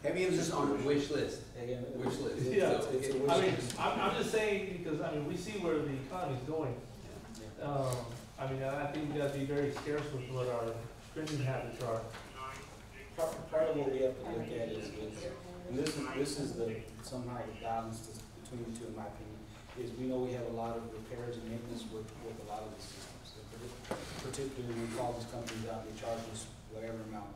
Heavy emphasis on the wish list. Wish list. Yeah. So I mean, I'm just saying, because, I mean, we see where the economy's going. I mean, I think we gotta be very scarce with what our spending habits are. Part of what we have to look at is and this is the, somehow the balance between the two, in my opinion, is we know we have a lot of repairs and maintenance with a lot of the systems. Particularly when we call these companies out, they charge us whatever amount.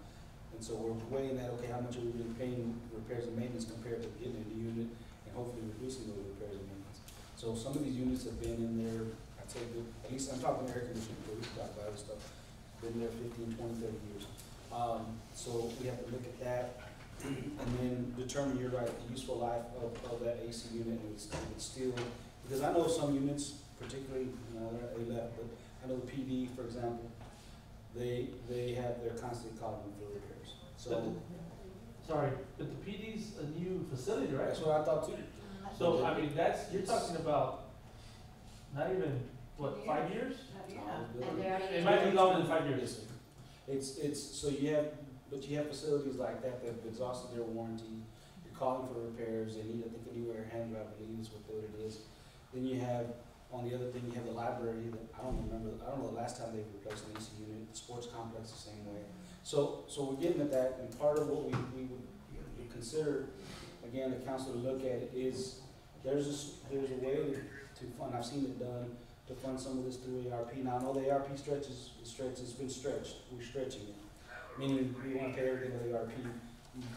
And so we're weighing that, okay, how much are we really paying repairs and maintenance compared to getting a new unit and hopefully reducing those repairs and maintenance. So some of these units have been in there, I'd say, at least I'm talking air conditioning, but we can talk about other stuff, been there 15, 20, 30 years. So we have to look at that and then determine, you're right, the useful life of that AC unit, and it's still, because I know some units, particularly, they left, but I know the PD, for example, they're constantly calling them for repairs. So, Sorry, but the PD's a new facility, right? that's what I thought too. So, I mean, you're talking about not even, what, 5 years? It might be longer than 5 years. It's so you have facilities like that have exhausted their warranty. You're calling for repairs. They need, I think, a new air handler. I believe is what it is. Then you have, on the other thing, you have the library. That I don't know the last time they replaced an AC unit. The sports complex the same way. So we're getting at that, and part of what we would consider, again, the council to look at it is there's a way to fund. I've seen it done to fund some of this through ARP. Now I know the ARP it's been stretched. We're stretching it, meaning we want to pay everything with ARP.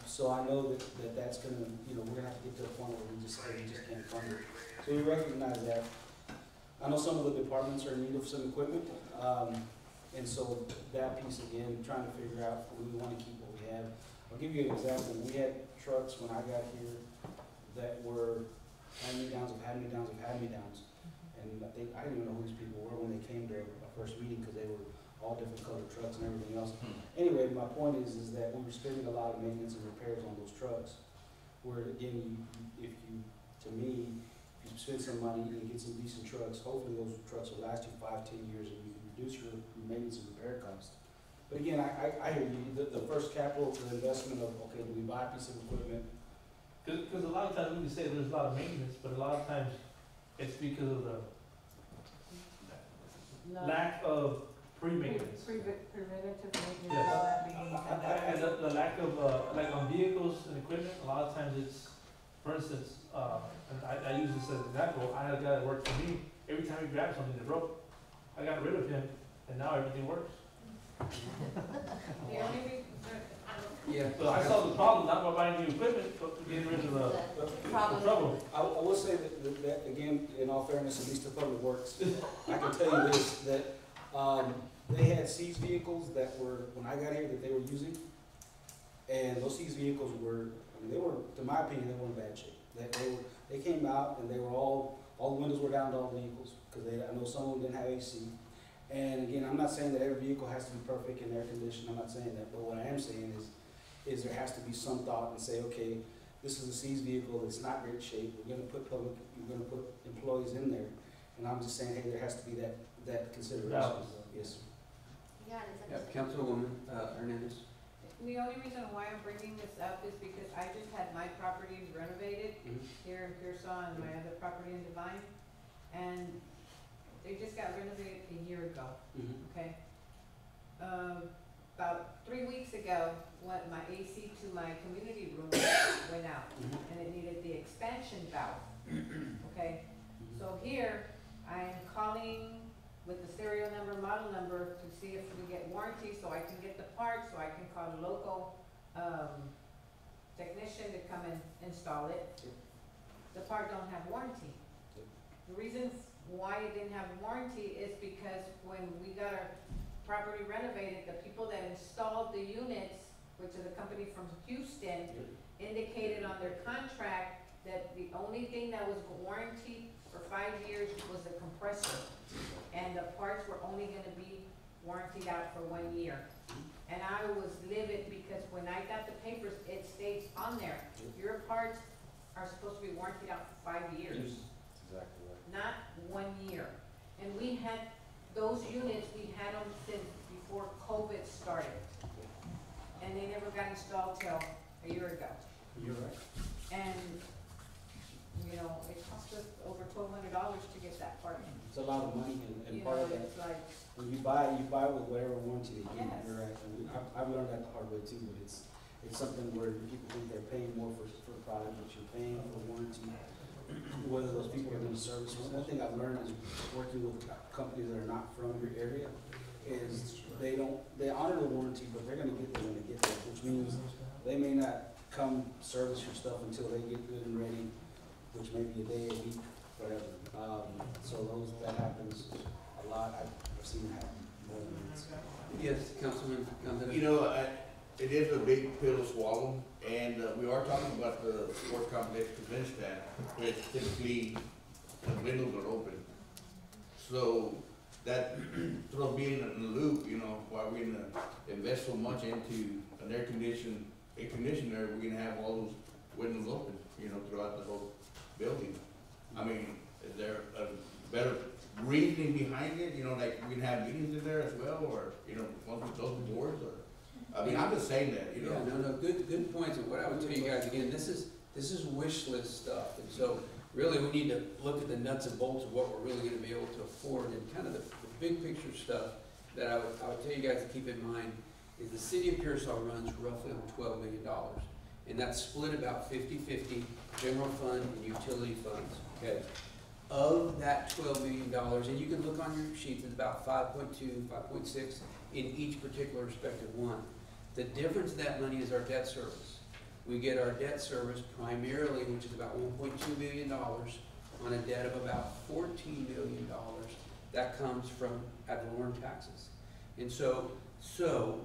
So I know that's gonna, we're gonna have to get to a point where we just can't fund it. So we recognize that. I know some of the departments are in need of some equipment, and so that piece again, trying to figure out if we want to keep what we have. I'll give you an example. We had trucks when I got here that were hand-me-downs of hand-me-downs of hand-me-downs. And I didn't even know who these people were when they came to our first meeting because they were all different colored trucks and everything else. Anyway, my point is that we were spending a lot of maintenance and repairs on those trucks. Where again, to me, if you spend some money and get some decent trucks, hopefully those trucks will last you 5, 10 years and you can reduce your maintenance and repair costs. But again, I hear you. The first capital for the investment of, okay, do we buy a piece of equipment? Because a lot of times we can say there's a lot of maintenance, but a lot of times it's because of the lack of pre-maintenance. Preventative maintenance, Yes. all that being. And the lack of, like on vehicles and equipment, a lot of times it's, for instance, and I use this as an example, I had a guy that worked for me, every time he grabbed something that broke, I got rid of him, and now everything works. The only reason, yeah. So I solved the problem, not by buying new equipment, but getting rid of the trouble. I will say that again, in all fairness, at least to Public Works, I can tell you this, that they had seized vehicles that were, when I got here, that they were using, and those seized vehicles were, they were, to my opinion, they were in bad shape. They came out and they were all the windows were down to all the vehicles, because I know some of them didn't have AC. And again, I'm not saying that every vehicle has to be perfect and air conditioned, I'm not saying that, but what I am saying is there has to be some thought and say, okay, this is a seized vehicle that's not great shape, we're gonna put employees in there, and I'm just saying, hey, there has to be that consideration. Yes, sir. Yeah, Councilwoman Hernandez. the only reason why I'm bringing this up is because I just had my property renovated here in Pearsall and my other property in Divine, and they just got renovated a year ago, okay? About 3 weeks ago, my AC to my community room went out, and it needed the expansion valve, okay? So here, I am calling with the serial number, model number, to see if we get warranty, so I can get the part, so I can call a local technician to come and install it. The part don't have warranty. The reasons why it didn't have warranty is because when we got our property renovated, the people that installed the units, which is a company from Houston, indicated on their contract that the only thing that was warranted for 5 years was the compressor, and the parts were only going to be warranted out for 1 year. And I was livid because when I got the papers, it states on there, your parts are supposed to be warranted out for 5 years. Exactly right. Not 1 year. And we had those units, we had them since before COVID started. And they never got installed till a year ago. You're right. And, you know, it cost us over $1,200 to get that part in. It's a lot of money, and You part know, of that, it's like, when you buy with whatever warranty they give you. Yes. You're right. And I've learned that the hard way too, but it's something where people think they're paying more for the product, but you're paying for warranty, whether those people are gonna service. One thing I've learned is working with companies that are not from your area, is they honor the warranty, but they're gonna get there when they get there, which means they may not come service your stuff until they get good and ready, which may be a day, a week, whatever. So that happens a lot. I've seen it happen more than once. Yes, Councilman Gonzalez. You know, it is a big pill to swallow, and we are talking about the sports complex convention stand, which typically the windows are open. So that sort of being in the loop, you know, why we're gonna invest so much into an air conditioner, we're gonna have all those windows open, you know, throughout the whole building. I mean, is there a better reasoning behind it? You know, like we can have meetings in there as well, or, you know, once we close the doors, or, I mean, I'm just saying that, you know. Yeah, no, good points, and what I would tell you guys, again, this is wish list stuff, and so really we need to look at the nuts and bolts of what we're really gonna be able to afford, and kind of the big picture stuff that I would tell you guys to keep in mind is the city of Pearsall runs roughly on $12 million, and that's split about 50-50, general fund and utility funds, okay? Of that $12 million, and you can look on your sheets, it's about 5.2, 5.6 in each particular respective one. The difference of that money is our debt service. We get our debt service primarily, which is about $1.2 million on a debt of about $14 million. That comes from ad valorem taxes. And so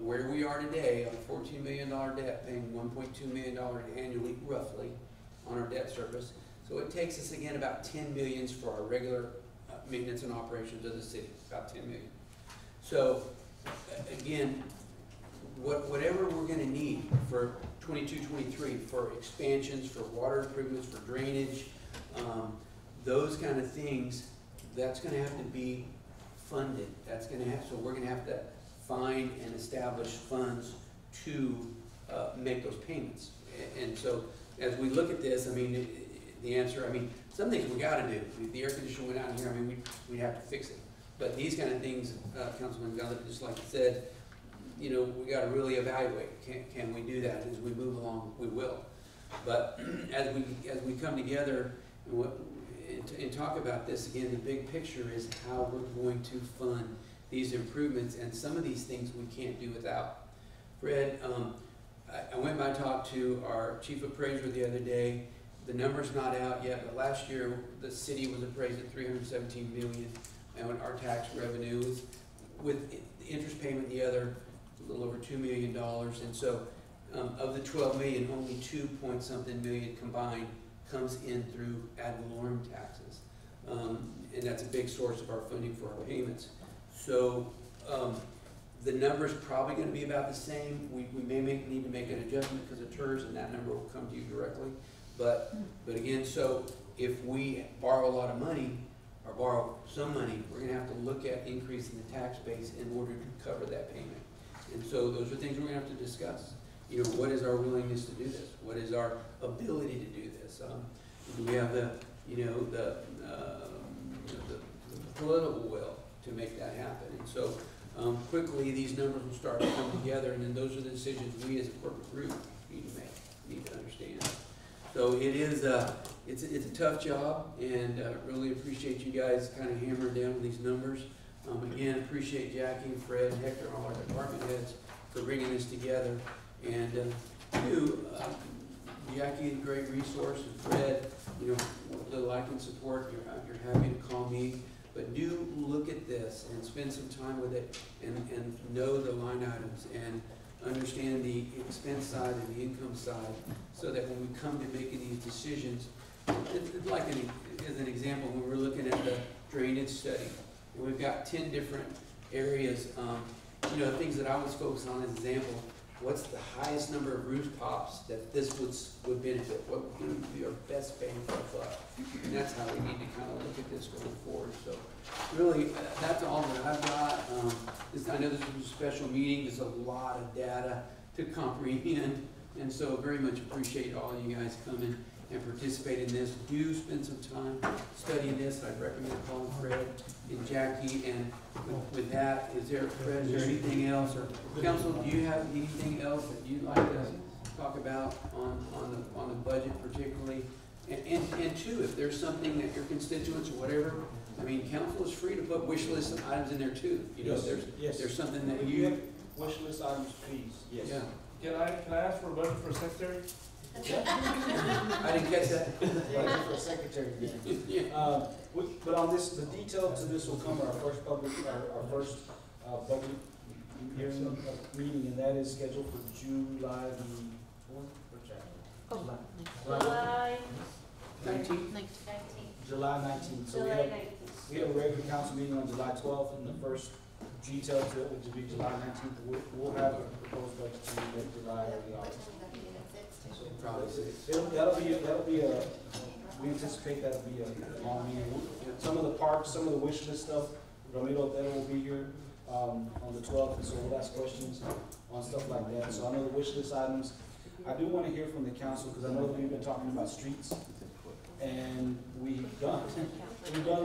where we are today on a $14 million debt, paying $1.2 million annually, roughly, on our debt service. So it takes us, again, about 10 millions for our regular maintenance and operations of the city, about 10 million. So, again, whatever we're gonna need for 22-23, for expansions, for water improvements, for drainage, those kind of things, that's gonna have to be funded. So we're gonna have to find and establish funds to make those payments. And so, as we look at this, I mean, the answer, I mean, some things we gotta do. If the air conditioner went out here, I mean, we have to fix it. But these kind of things, Councilman Gonzalez, just like you said, you know, we gotta really evaluate. Can we do that? As we move along, we will. But as we come together and talk about this, again, the big picture is how we're going to fund these improvements, and some of these things we can't do without. Fred, I went by and talked to our chief appraiser the other day. The number's not out yet, but last year the city was appraised at $317 million, and our tax revenue was, with the interest payment the other, a little over $2 million. And so of the 12 million, only 2-point-something million combined comes in through ad valorem taxes. And that's a big source of our funding for our payments. So the number's probably gonna be about the same. We may need to make an adjustment because of TERS, and that number will come to you directly. But again, so if we borrow a lot of money, or borrow some money, we're gonna have to look at increasing the tax base in order to cover that payment. And so those are things we're gonna have to discuss. You know, what is our willingness to do this? What is our ability to do this? Do we have the political will to make that happen? And so quickly these numbers will start to come together, and then those are the decisions we as a corporate group need to make, need to understand. So it is it's a tough job, and really appreciate you guys kind of hammering down on these numbers. Again, appreciate Jackie and Fred and Hector and all our department heads for bringing this together. And Jackie is a great resource, and Fred, you know, what little I can support, you're happy to call me. But do look at this and spend some time with it, and know the line items and understand the expense side and the income side, so that when we come to making these decisions, it's like as an example, when we're looking at the drainage study, and we've got 10 different areas, you know, things that I was focused on as an example, what's the highest number of rooftops that this would benefit? What would be our best bang for our buck? And that's how we need to kind of look at this going forward. So really, that's all that I've got. I know this is a special meeting. There's a lot of data to comprehend. And so very much appreciate all you guys coming and participating in this. Do spend some time studying this. I'd recommend calling Fred and Jackie. And with that, Fred, is there anything else? Or council, do you have anything else that you'd like to talk about on the budget particularly? And two, if there's something that your constituents or whatever, I mean, council is free to put wish list items in there too. You know, if there's something that If you, have wish list items, please, yes. yeah. Can I ask for a budget for secretary? I didn't catch that. Budget for secretary, yeah. Yeah. But on this, the detail to this will come at our first budget hearing, meeting, and that is scheduled for July the fourth, July 19? 19th. July 19th. So July 19th. we have a regular council meeting on July 12th, and the first detail to it will be July 19th. We'll have a proposed budget to you in July or the August. Probably six. That'll be a, we anticipate that'll be a long meeting. Some of the parks, some of the wish list stuff, Ramiro, that will be here, on the 12th, and so we'll ask questions on stuff like that. So I know the wish list items. I do want to hear from the council, because I know that we've been talking about streets, and we've done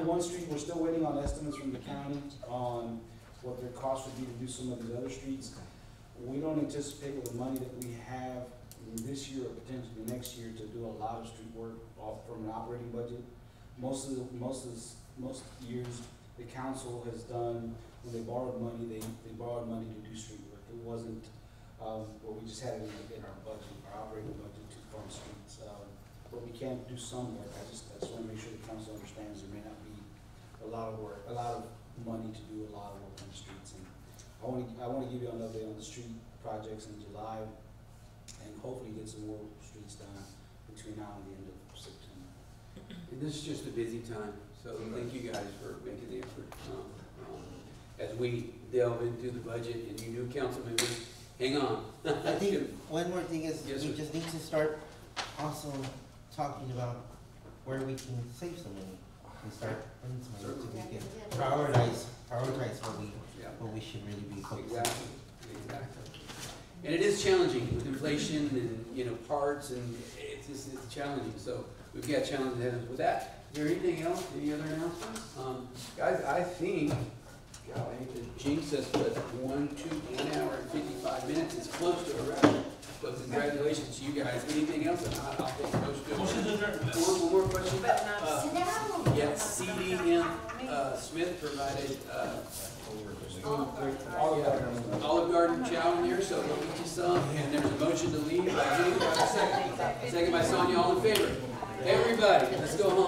one street. We're still waiting on estimates from the county on what their cost would be to do some of these other streets. We don't anticipate with the money that we have this year or potentially next year to do a lot of street work off from an operating budget. Most years, the council has done, when they borrowed money, they borrowed money to do street work. It wasn't, well, we just had it in our budget, our operating budget to fund streets. But we can do some work. I just want to make sure the council understands there may not be a lot of work, a lot of money to do a lot of work on the streets. And I want to give you an update on the street projects in July, and hopefully get some more streets done between now and the end of September. And this is just a busy time, so thank you guys for making the effort. As we delve into the budget, and you new council members, hang on. I think one more thing is Yes, we sir. just need to start also talking about where we can save some money and start putting some money so we can prioritize Yeah. what we should really be focusing on. Exactly. And it is challenging with inflation and, you know, parts, and it's challenging. So we've got challenges ahead of us with that. Is there anything else? Any other announcements? Guys, I think, God, I hate to jinx us, but 1 hour and 55 minutes is close to a wrap. So congratulations to you guys. Anything else? I'll take those. Motion to adjourn. One more question. But not. Yeah, CDM Smith provided Olive Garden chow in here, so we'll get you some. And there's a motion to leave by Judy. Do I have a second? Second by Sonia. All in favor? Everybody, let's go home.